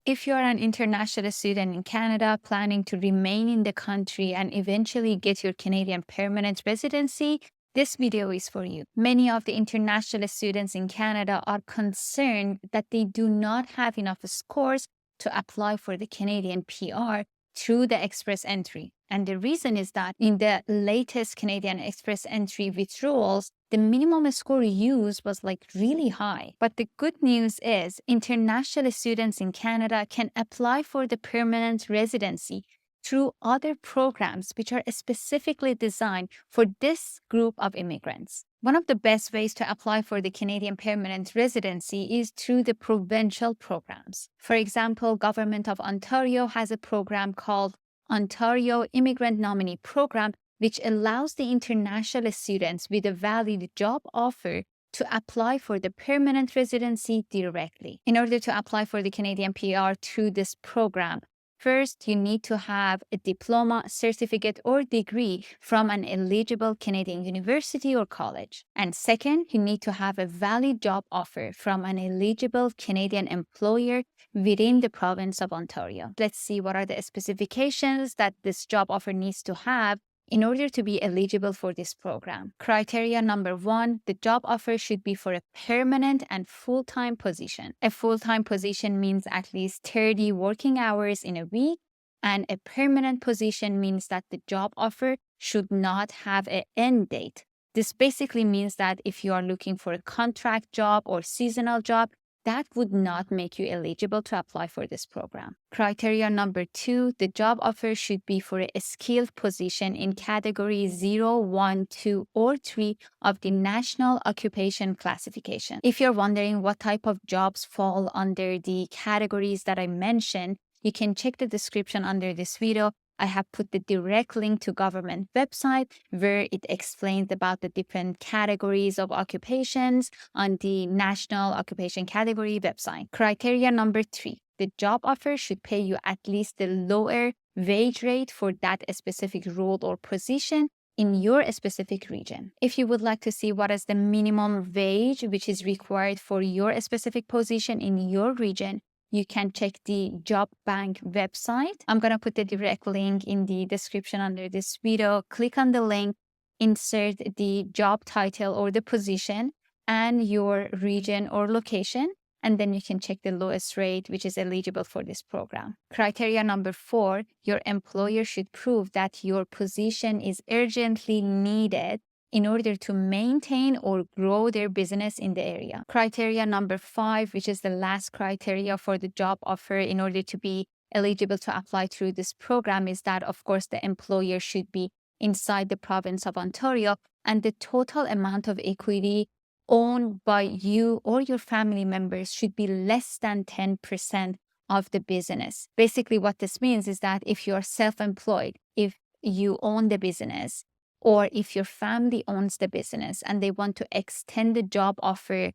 If you are an international student in Canada planning to remain in the country and eventually get your Canadian permanent residency, this video is for you. Many of the international students in Canada are concerned that they do not have enough scores to apply for the Canadian PR through the express entry. And the reason is that in the latest Canadian express entry withdrawals, the minimum score used was like really high. But the good news is international students in Canada can apply for the permanent residency through other programs which are specifically designed for this group of immigrants. One of the best ways to apply for the Canadian permanent residency is through the provincial programs. For example, Government of Ontario has a program called Ontario Immigration Nominee Program, which allows the international students with a valid job offer to apply for the permanent residency directly. In order to apply for the Canadian PR through this program, first, you need to have a diploma, certificate, or degree from an eligible Canadian university or college. And second, you need to have a valid job offer from an eligible Canadian employer within the province of Ontario. Let's see what are the specifications that this job offer needs to have in order to be eligible for this program. Criteria number 1, the job offer should be for a permanent and full-time position. A full-time position means at least 30 working hours in a week, and a permanent position means that the job offer should not have an end date. This basically means that if you are looking for a contract job or seasonal job, that would not make you eligible to apply for this program. Criteria number 2, the job offer should be for a skilled position in category 0, 1, 2, or 3 of the National Occupation Classification. If you're wondering what type of jobs fall under the categories that I mentioned, you can check the description under this video. I have put the direct link to government website where it explains about the different categories of occupations on the National Occupation Category website. Criteria number 3, the job offer should pay you at least the lower wage rate for that specific role or position in your specific region. If you would like to see what is the minimum wage which is required for your specific position in your region, you can check the Job Bank website. I'm going to put the direct link in the description under this video. Click on the link, insert the job title or the position and your region or location, and then you can check the lowest rate which is eligible for this program. Criteria number 4, your employer should prove that your position is urgently needed in order to maintain or grow their business in the area. Criteria number 5, which is the last criteria for the job offer in order to be eligible to apply through this program, is that, of course, the employer should be inside the province of Ontario and the total amount of equity owned by you or your family members should be less than 10% of the business. Basically, what this means is that if you're self-employed, if you own the business, or if your family owns the business and they want to extend the job offer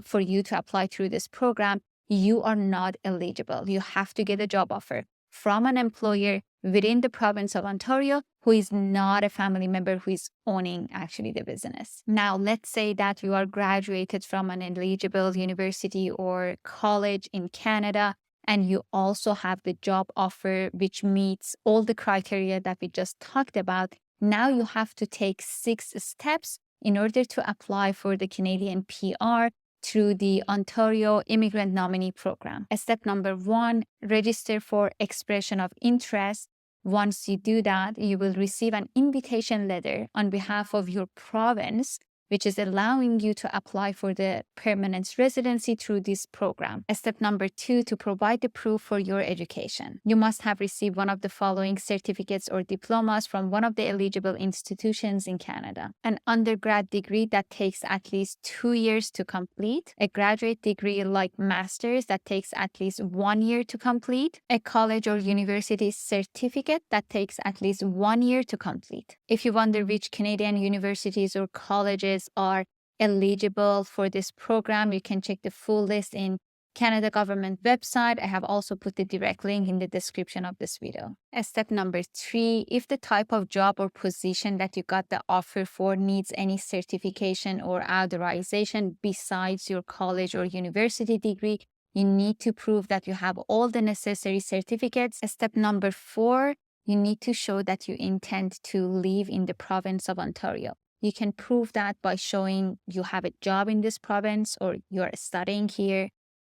for you to apply through this program, you are not eligible. You have to get a job offer from an employer within the province of Ontario who is not a family member who is owning actually the business. Now, let's say that you are graduated from an eligible university or college in Canada, and you also have the job offer which meets all the criteria that we just talked about. Now you have to take 6 steps in order to apply for the Canadian PR through the Ontario Immigrant Nominee Program. Step number 1, register for expression of interest. Once you do that, you will receive an invitation letter on behalf of your province, which is allowing you to apply for the permanent residency through this program. Step number 2, to provide the proof for your education. You must have received one of the following certificates or diplomas from one of the eligible institutions in Canada. An undergrad degree that takes at least 2 years to complete, a graduate degree like master's that takes at least 1 year to complete, a college or university certificate that takes at least 1 year to complete. If you wonder which Canadian universities or colleges are eligible for this program, you can check the full list in Canada government website. I have also put the direct link in the description of this video. Step number 3, if the type of job or position that you got the offer for needs any certification or authorization besides your college or university degree, You need to prove that you have all the necessary certificates. Step number 4, you need to show that you intend to live in the province of Ontario. You can prove that by showing you have a job in this province or you're studying here,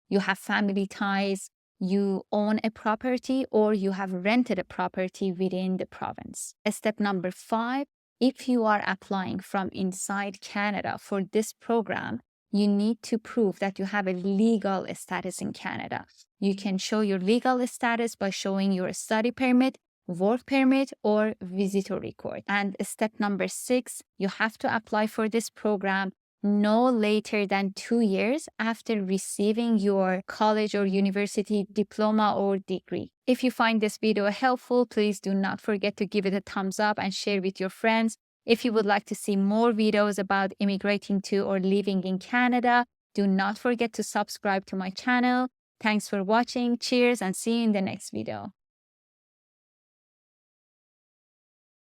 you have family ties, you own a property, or you have rented a property within the province. Step number 5, if you are applying from inside Canada for this program, you need to prove that you have a legal status in Canada. You can show your legal status by showing your study permit, work permit, or visitor record. And step number 6, you have to apply for this program no later than 2 years after receiving your college or university diploma or degree. If you find this video helpful, please do not forget to give it a thumbs up and share with your friends. If you would like to see more videos about immigrating to or living in Canada, do not forget to subscribe to my channel. Thanks for watching. Cheers and see you in the next video.